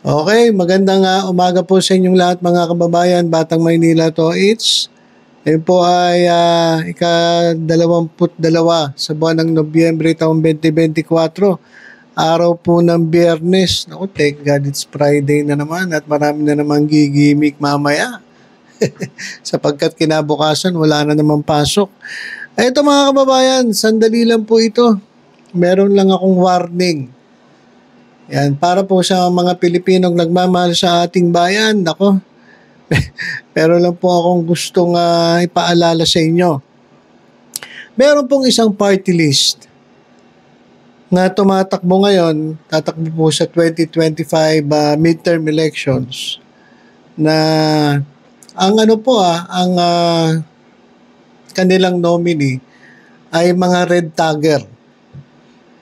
Okay, magandang umaga po sa inyong lahat mga kababayan, Batang Maynila to it's. Ngayon po ay ika-22 sa buwan ng Nobyembre taong 2024. Araw po ng Biyernes. Naku, thank God it's Friday na naman at marami na namang gigimik mamaya. Sapagkat kinabukasan wala na namang pasok. Ito mga kababayan, sandali lang po ito. Meron lang akong warning. Yan, para po sa mga Pilipinong nagmamahal sa ating bayan. Nako, pero lang po akong gustong ipaalala sa inyo. Meron pong isang party list na tumatakbo ngayon, tatakbo po sa 2025 midterm elections na ang kanilang nominee ay mga red tagger.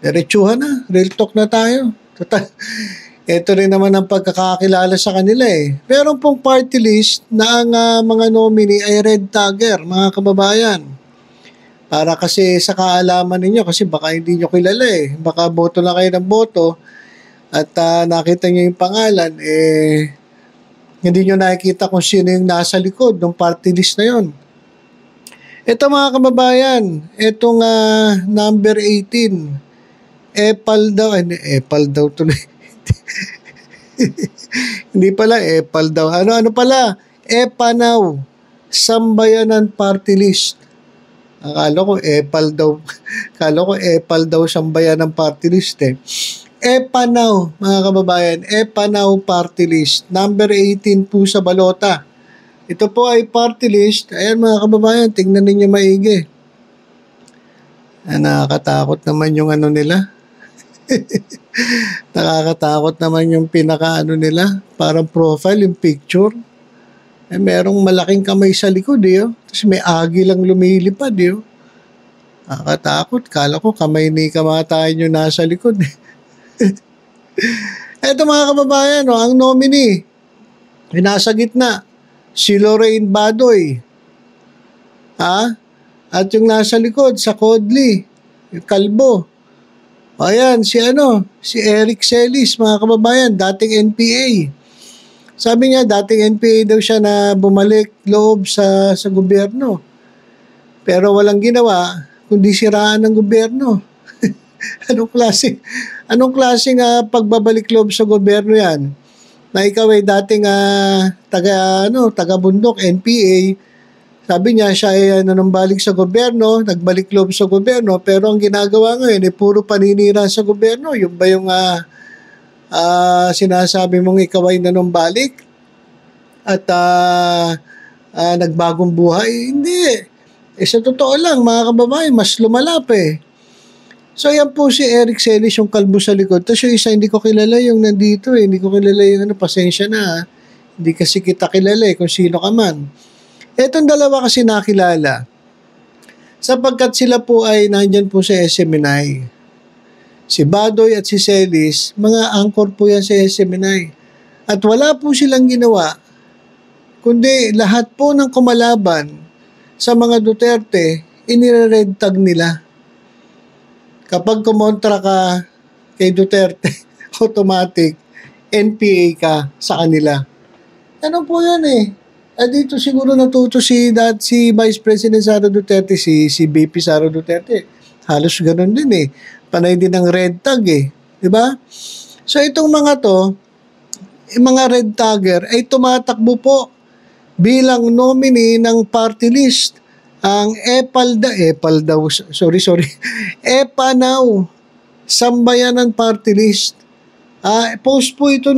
Diretsuhan na, real talk na tayo. Ito rin naman ang pagkakakilala sa kanila eh. Meron pong party list na ang mga nominee ay red tagger, mga kababayan. Para kasi sa kaalaman ninyo, kasi baka hindi nyo kilala eh. Baka boto lang kayo ng boto at nakita nyo yung pangalan, hindi nyo nakikita kung sino yung nasa likod ng party list na yon. Ito mga kababayan, itong number 18, Epal daw tuloy. Hindi pala Epal daw. Ano pala? Epanaw Sambayanan Party List. Akala ko Epal daw Sambayanan Party List eh. Epanaw, mga kababayan, Epanaw Party List. Number 18 po sa balota. Ito po ay party list. Ayan mga kababayan, tingnan ninyo maigi. Nakakatakot naman yung nila. Nakakatakot naman yung nila, parang profile, yung picture. Merong malaking kamay sa likod Tapos may agi lang lumilipad Nakakatakot. Kala ko kamay ni kamatayan yung nasa likod Eto mga kababayan, ang nominee nasa gitna, si Lorraine Badoy. At yung nasa likod, sa Kodli, yung kalbo. Ayan, si Eric Celis, mga kababayan, dating NPA. Sabi niya, dating NPA daw siya na bumalik loob sa gobyerno. Pero walang ginawa, kundi siraan ng gobyerno. Anong klaseng pagbabalik loob sa gobyerno yan? Na ikaw ay dating taga-bundok, NPA. Sabi niya, siya ay nagbalik sa gobyerno, nagbalik loob sa gobyerno, pero ang ginagawa ngayon ay puro paninira sa gobyerno. Yung ba yung sinasabi mong ikaw ay nanumbalik at nagbagong buhay? Hindi. Sa totoo lang, mga kababayan, mas lumalap eh. So, yan po si Eric Celis, yung kalbo sa likod. Tapos yung isa, hindi ko kilala yung nandito eh. Hindi ko kilala yung pasensya na. Hindi kasi kita kilala kung sino ka man. Etong dalawa kasi nakilala sapagkat sila po ay nandyan po sa SMNI. Si Badoy at si Celis, mga angkor po yan sa SMNI. At wala po silang ginawa, kundi lahat po ng kumalaban sa mga Duterte, inire-red tag nila. Kapag kumontra ka kay Duterte, automatic, NPA ka sa kanila. Ano po yan eh? Dito siguro natuto si Vice President Sara Duterte, si BP Sara Duterte. Halos ganun din eh. Panay din ng red tag eh. Diba? So itong mga to, yung mga red tagger ay tumatakbo po bilang nominee ng party list. Ang Epanaw Sambayanan Party List. Post po ito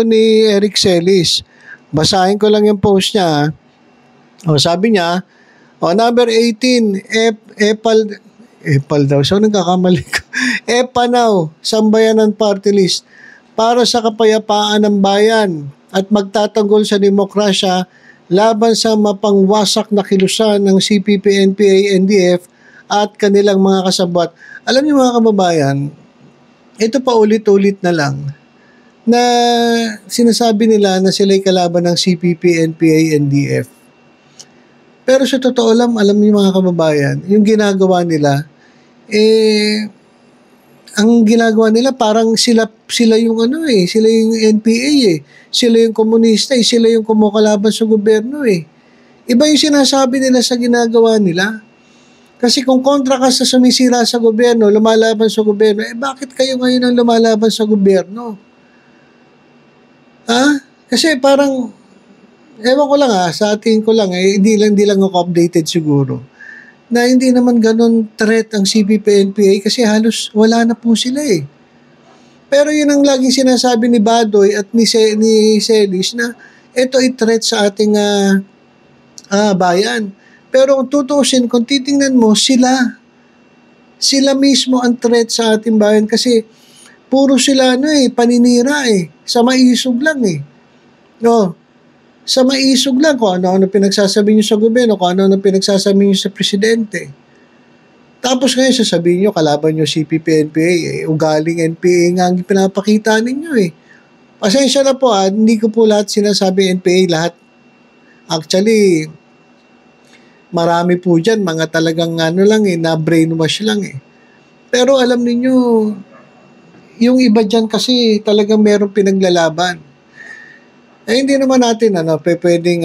ni Eric Celis. Basahin ko lang yung post niya. Sabi niya, number 18, Epal daw. So, nagkakamali ko. Epanaw, Sambayanan Party List. Para sa kapayapaan ng bayan at magtatanggol sa demokrasya laban sa mapangwasak na kilusan ng CPP, NPA, NDF at kanilang mga kasabwat. Alam niyo mga kababayan, ito pa ulit-ulit na lang na sinasabi nila na sila'y kalaban ng CPP, NPA, NDF. Pero sa totoo lang, alam niyo mga kababayan, yung ginagawa nila, ang ginagawa nila parang sila yung sila yung NPA sila yung komunista sila yung kumukalaban sa gobyerno Iba yung sinasabi nila sa ginagawa nila. Kasi kung kontra ka sa sumisira sa gobyerno, lumalaban sa gobyerno, bakit kayo ngayon ang lumalaban sa gobyerno? Kasi parang, ewan ko lang sa atin ko lang, hindi lang ako updated siguro, na hindi naman ganun threat ang CPP-NPA kasi halos wala na po sila Pero yun ang laging sinasabi ni Badoy at ni Celis na ito ay threat sa ating bayan. Pero kung tutuusin, kung titingnan mo, sila mismo ang threat sa ating bayan kasi puro sila paninira sa maisog lang No, sa maisog lang kung ano-ano pinagsasabi nyo sa gobyerno, kung ano-ano pinagsasabi nyo sa presidente. Tapos ngayon sasabihin nyo, kalaban nyo CPP-NPA, ugaling NPA nga ang pinapakita ninyo Pasensya na po hindi ko po lahat sinasabi NPA, lahat. Actually, marami po dyan, mga talagang na brainwash lang Pero alam niyo yung iba dyan kasi talagang merong pinaglalaban. Hindi naman natin pwedeng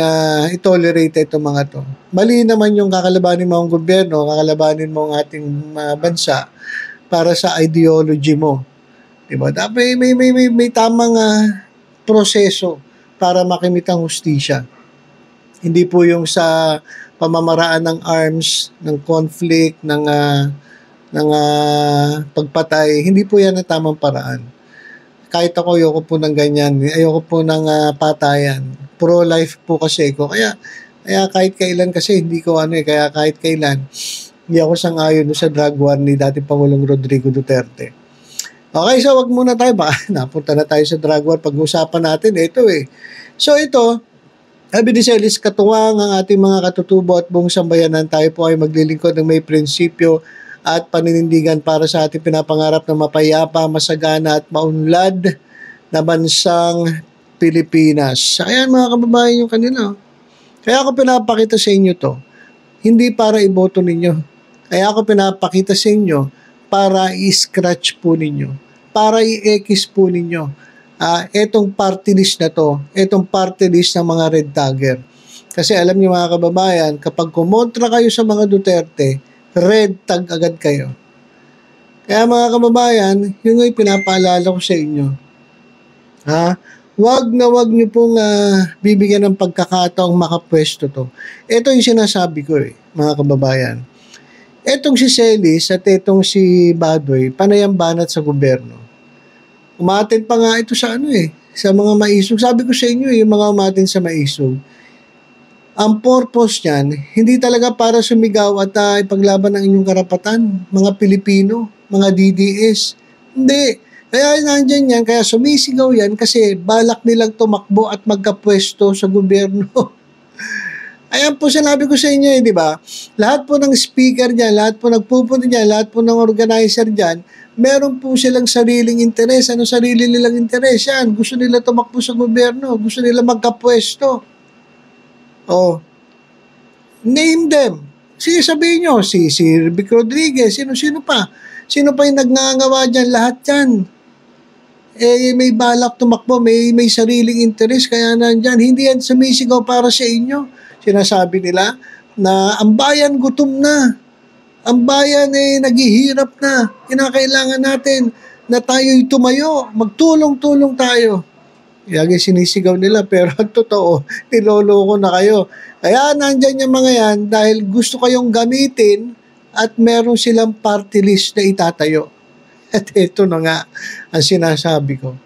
i-tolerate itong mga to. Mali naman yung kakalabanin mo ang gobyerno, kakalabanin mo ang ating bansa para sa ideology mo. Diba? Dapat may tamang proseso para makimit ang hustisya. Hindi po yung sa pamamaraan ng arms, ng conflict, ng pagpatay. Hindi po yan ang tamang paraan. Kahit ako, ayoko po ng ganyan. Ayoko po ng patayan. Pro-life po kasi ko. Kaya kahit kailan kasi hindi ko kaya kahit kailan, hindi ako sang-ayon sa drug war ni dating Pangulong Rodrigo Duterte. Okay, so wag muna tayo. Baka napunta na tayo sa drug war. Pag-usapan natin, ito So ito, sabi ni Celis, katuwang ang ating mga katutubo at buong sambayanan, tayo po ay maglilingkod ng may prinsipyo at paninindigan para sa ating pinapangarap na mapayapa, masagana at maunlad na bansang Pilipinas. Ayan mga kababayan yung kanila. Kaya ako pinapakita sa inyo to, hindi para iboto ninyo. Kaya ako pinapakita sa inyo para i-scratch po ninyo, para i-X po ninyo. Etong party list na to, etong party list ng mga red tagger. Kasi alam niyo mga kababayan, kapag kumontra kayo sa mga Duterte, red tag agad kayo. Kaya mga kababayan, yun ay pinapaalala ko sa inyo. Wag niyo pong bibigyan ng pagkakataong makapwesto to. Ito yung sinasabi ko mga kababayan. Etong si Celis at etong si Badoy, panayang banat sa gobyerno. Umaten pa nga ito sa sa mga maisog. Sabi ko sa inyo yung mga umaten sa maisog. Ang purpose niyan, hindi talaga para sumigaw at ipaglaban ang inyong karapatan, mga Pilipino, mga DDS. Hindi. Kaya nandyan yan, kaya sumisigaw yan kasi balak nilang tumakbo at magkapwesto sa gobyerno. Ayan po sinabi ko sa inyo di ba? Lahat po ng speaker dyan, lahat po nagpupunta dyan, lahat po ng organizer dyan, meron po silang sariling interes. Ano sarili nilang interes yan? Gusto nila tumakbo sa gobyerno, gusto nila magkapwesto. Name them. Sige, sabihin nyo, si Vic Rodriguez, sino pa? Sino pa yung nagngangawa dyan? Lahat yan. May balak tumakbo, may sariling interes, kaya nandyan. Hindi yan sumisigaw para sa inyo. Sinasabi nila na ang bayan gutom na. Ang bayan naghihirap na. Kinakailangan natin na tayo'y tumayo. Magtulong-tulong tayo. Lagi sinisigaw nila pero ang totoo, niloloko na kayo. Kaya nandyan yung mga yan dahil gusto kayong gamitin at meron silang party list na itatayo. At ito na nga ang sinasabi ko.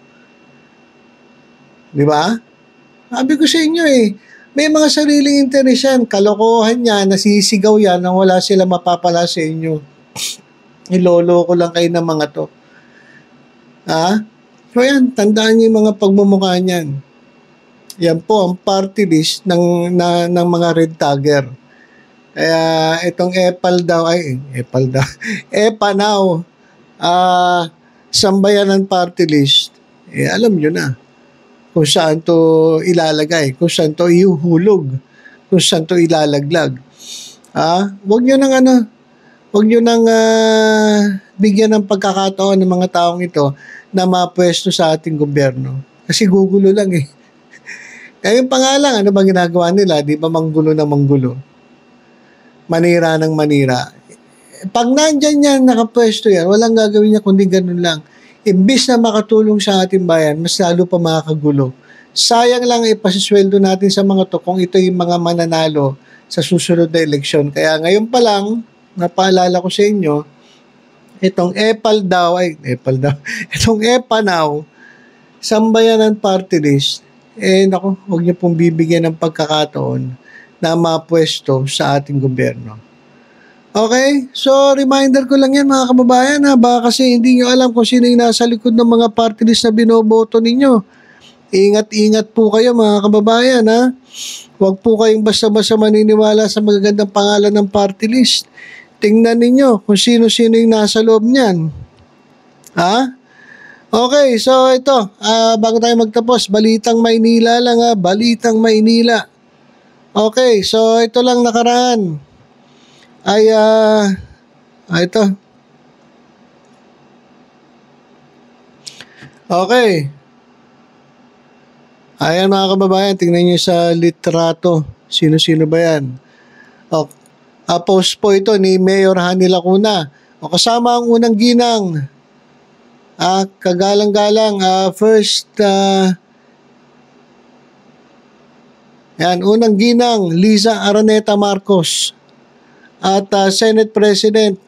Di ba? Sabi ko sa inyo may mga sariling interes yan. Kalokohan yan, nasisigaw yan nang wala sila mapapala sa inyo. Niloloko lang kayo ng mga to. So yan, tandaan niyo yung mga pagmumukha niyan. Yan po ang party list ng mga red tagger. Kaya itong Epanaw, sambayanan party list, alam nyo na kung saan to ilalagay, kung saan to ihuhulog, kung saan to ilalaglag. Huwag Huwag nyo nang bigyan ng pagkakataon ng mga taong ito na mapwesto sa ating gobyerno. Kasi gugulo lang eh. Kaya yung pangalan, ano ba ginagawa nila? Di ba manggulo na manggulo? Manira ng manira. Pag nandyan yan, nakapwesto yan, walang gagawin niya kundi ganun lang. Imbis na makatulong sa ating bayan, mas lalo pa makakagulo. Sayang lang ipasisweldo natin sa mga to kung ito yung mga mananalo sa susunod na eleksyon. Kaya ngayon pa lang, napaalala ko sa inyo, itong itong EPANAW, Sambayanan Party List, naku, huwag niyo pong bibigyan ng pagkakataon na mapwesto sa ating gobyerno. Okay? So, reminder ko lang yan mga kababayan ha, baka kasi hindi nyo alam kung sino yung nasa likod ng mga party list na binoboto ninyo. Ingat-ingat po kayo mga kababayan ha. Huwag po kayong basta-basta maniniwala sa magagandang pangalan ng party list. Tingnan ninyo kung sino-sino yung nasa loob niyan. Ha? Okay, so ito, bago tayo magtapos, Balitang Maynila lang ha, Balitang Maynila. Okay, so ito lang nakaraan. Ito. Okay. Ayan mga kababayan, tingnan nyo sa litrato. Sino-sino ba yan? Post po ito ni Mayor Hani Lacuna. Kasama ang unang ginang. Kagalang-galang. Unang ginang, Liza Araneta Marcos. At Senate President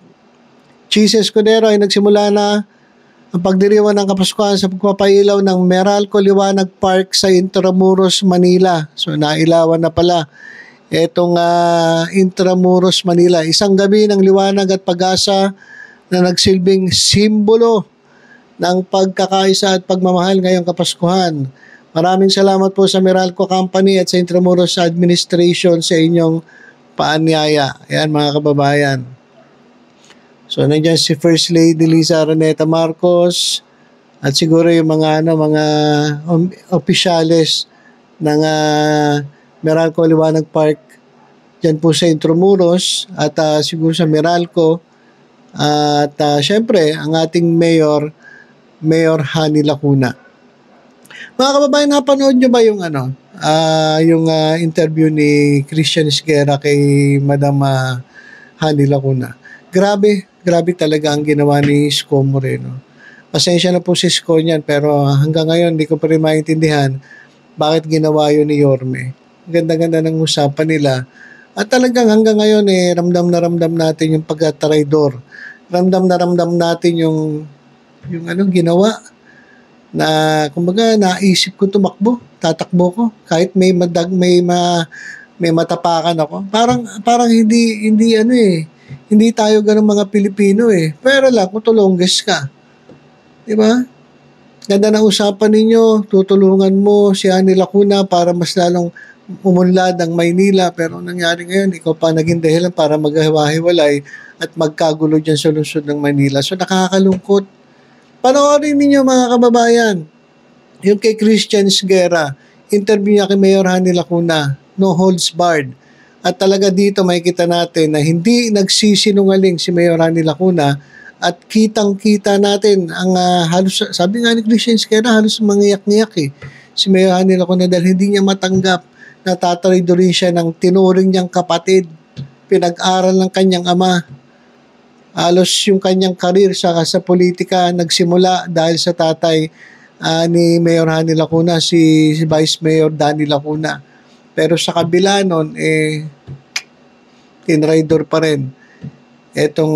Chis Escudero ay nagsimula na ang pagdiriwang ng Kapaskuhan sa pagpapailaw ng Meralco Liwanag Park sa Intramuros, Manila. So nailawan na pala itong Intramuros, Manila. Isang gabi ng liwanag at pag-asa na nagsilbing simbolo ng pagkakaisa at pagmamahal ngayong Kapaskuhan. Maraming salamat po sa Meralco Company at sa Intramuros Administration sa inyong paanyaya. Ayan mga kababayan. So nandiyan si First Lady Liza Araneta Marcos at siguro yung mga opisyales ng Meralco Liwanag Park diyan po sa Intramuros at siguro sa Meralco at syempre ang ating Mayor Hani Lacuna. Mga kababayan, napanood nyo ba yung interview ni Christian Esguerra kay Madam Hani Lacuna? Grabe talaga ang ginawa ni Isko Moreno. Pasensya na po si Isko niyan, pero hanggang ngayon hindi ko pa rin maintindihan bakit ginawa yun ni Yorme. Ganda-ganda ng usapan nila. At talagang hanggang ngayon ramdam na ramdam natin yung pagka-traidor. Ramdam na ramdam natin yung ginawa na kumbaga naisip ko tumakbo, tatakbo ko kahit may matapakan ako. Parang hindi tayo ganung mga Pilipino Pero lang kung tulongges ka. 'Di ba? Ganda ng usapan ninyo, tutulungan mo si Hani Lacuna para mas lalong umunlad ang Maynila, pero nangyari ngayon, ikaw pa naging dahilan para maghiwa-hiwalay at magkagulo dyan sa lungsod ng Maynila. So nakakalungkot. Panoorin ninyo mga kababayan, yung kay Christian Esguerra, interview niya kay Mayor Hani Lacuna, no holds barred. At talaga dito makikita natin na hindi nagsisinungaling si Mayor Hani Lacuna at kitang-kita natin ang halos, sabi nga ni Christian Esguerra, halos mangiyak-ngiyak si Mayor Hani Lacuna dahil hindi niya matanggap na tatraidorin siya ng tinuring niyang kapatid, pinag-aral ng kanyang ama. Halos yung kanyang karir sa politika nagsimula dahil sa tatay ni Mayor Hani Lacuna, si Vice Mayor Danny Lacuna. Pero sa kabila nun, tinraidor pa rin itong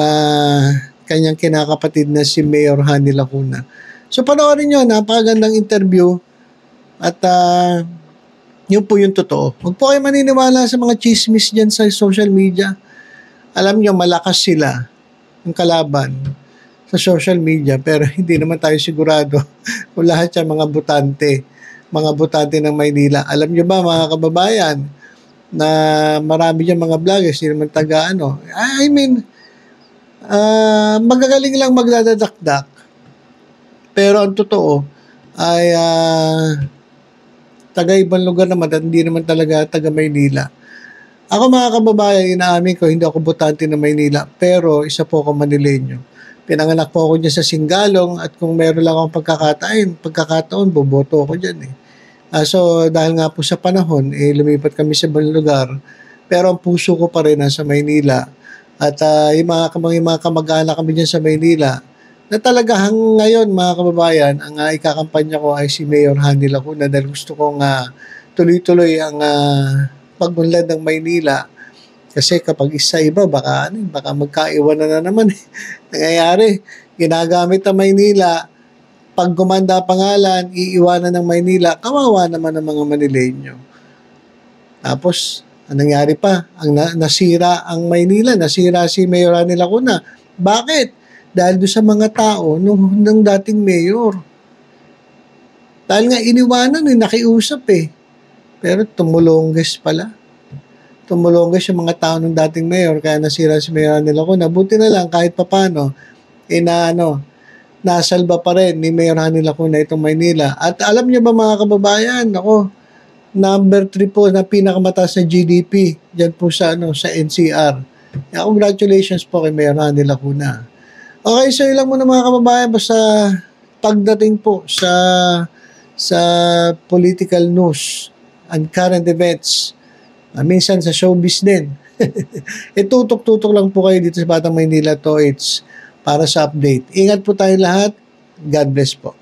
kanyang kinakapatid na si Mayor Hani Lacuna. So panoorin nyo, napakagandang interview at yun po yung totoo. Huwag po kayo maniniwala sa mga chismis dyan sa social media. Alam nyo, malakas sila ang kalaban sa social media pero hindi naman tayo sigurado kung lahat siya mga butante ng Maynila. Alam nyo ba mga kababayan na marami dyan mga vloggers, hindi naman magagaling lang magdadakdak pero ang totoo ay taga ibang lugar naman at hindi naman talaga taga Maynila. Ako mga kababayan, inaamin ko, hindi ako botante ng Maynila, pero isa po ako Manileño. Pinanganak po ako dyan sa Singalong at kung meron lang akong pagkakataon, boboto ako dyan eh. So dahil nga po sa panahon, lumipat kami sa ibang lugar, pero ang puso ko pa rin nasa Maynila. At yung mga kamag-anak kami dyan sa Maynila, na talaga hanggang ngayon mga kababayan, ang ikakampanya ko ay si Mayor Hanny Lacuna dahil gusto kong tuloy-tuloy ang pagunlad ng Maynila. Kasi kapag isa iba, baka magkaiwanan na naman. Nangyayari, ginagamit ang Maynila, pag gumanda pangalan, iiwanan ng Maynila, kawawa naman ang mga Manileño. Tapos, ang nangyari pa, nasira ang Maynila, nasira si Mayor Hanny Lacuna. Bakit? Dahil doon sa mga tao ng dating mayor. Dahil nga iniwanan, nakiusap eh. Pero tumulongges pala. Tumulongges yung mga tao ng dating mayor, kaya nasira si Mayor Hanny Lacuna. Buti na lang kahit papano, nasalba pa rin ni Mayor Hanny Lacuna itong Maynila. At alam niyo ba mga kababayan, number 3 po na pinakamataas na GDP diyan po sa NCR. Congratulations po kay Mayor Hanny Lacuna. Okay, so ilang muna mga kababayan, basta pagdating po sa political news and current events, minsan sa showbiz din. Tutok-tutok lang po kayo dito sa Batang Maynila to, it's para sa update. Ingat po tayo lahat. God bless po.